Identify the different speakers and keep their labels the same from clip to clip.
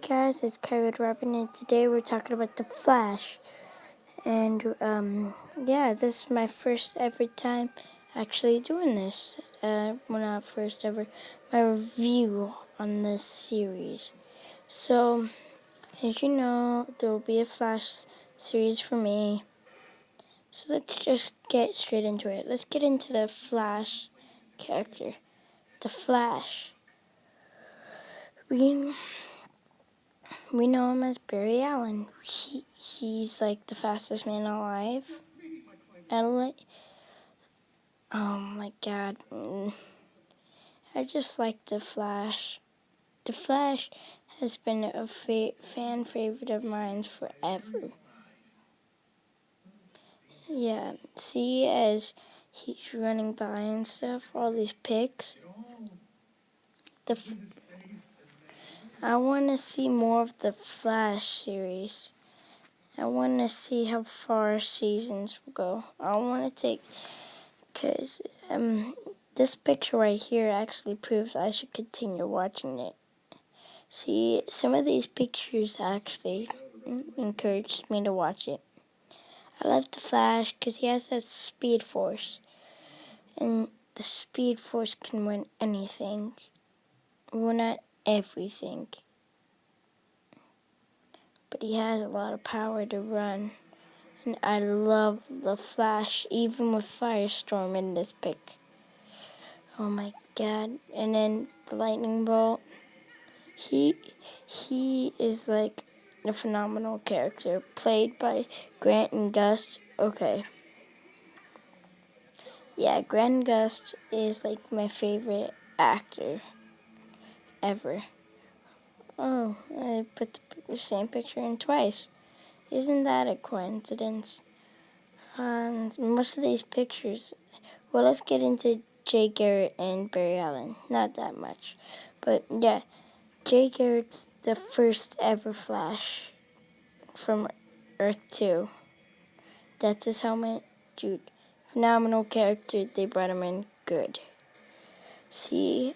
Speaker 1: guys, it's Kyrod Robin, and today we're talking about The Flash. And yeah, this is my first ever time actually doing this. Well, not first ever, my review on this series. So, as you know, there will be a Flash series for me. So let's just get straight into it. Let's get into the Flash character. The Flash. We know him as Barry Allen. He's like the fastest man alive. Oh my god. I just like The Flash. The Flash has been a fan favorite of mine forever. Yeah, see, as he's running by and stuff, all these pics. I want to see more of the Flash series. I want to see how far seasons will go. I want to take, because this picture right here actually proves I should continue watching it. See, some of these pictures actually encouraged me to watch it. I love the Flash because he has that Speed Force. And the Speed Force can win anything. Well, not everything. But he has a lot of power to run. And I love the Flash, even with Firestorm in this pic. Oh my god. And then the Lightning Bolt. He is like a phenomenal character, played by Grant and Gust. Okay. Yeah, Grant Gust is like my favorite actor ever. Oh, I put the same picture in twice. Isn't that a coincidence? Most of these pictures. Well, let's get into Jay Garrick and Barry Allen. Not that much. But yeah, Jay Garrick's the first ever Flash from Earth 2. That's his helmet. Dude, phenomenal character. They brought him in good. See,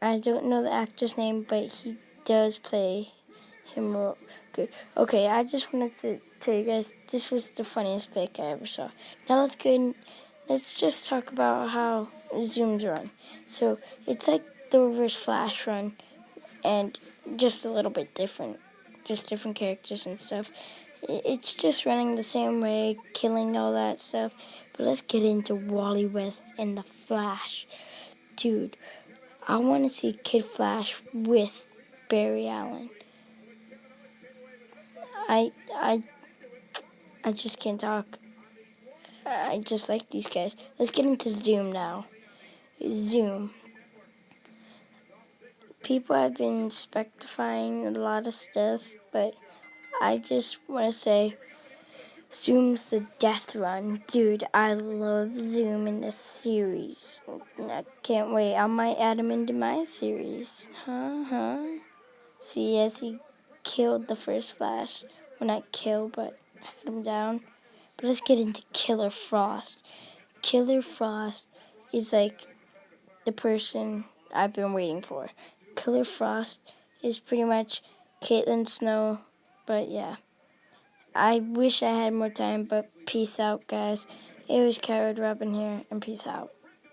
Speaker 1: I don't know the actor's name, but he does play him real good. Okay, I just wanted to tell you guys, this was the funniest pic I ever saw. Now let's just talk about how Zooms run. So, it's like the Reverse Flash run, and just a little bit different. Just different characters and stuff. It's just running the same way, killing all that stuff. But let's get into Wally West and the Flash. Dude, I want to see Kid Flash with Barry Allen. I just can't talk. I just like these guys. Let's get into Zoom now. Zoom. People have been specifying a lot of stuff, but I just want to say Zoom's the death run. Dude, I love Zoom in this series. I can't wait. I might add him into my series. See, as he killed the first Flash. Well, not kill, but had him down. But let's get into Killer Frost. Killer Frost is like the person I've been waiting for. Killer Frost is pretty much Caitlin Snow, but yeah. I wish I had more time, but peace out, guys. It was Kyrod Robin here, and peace out.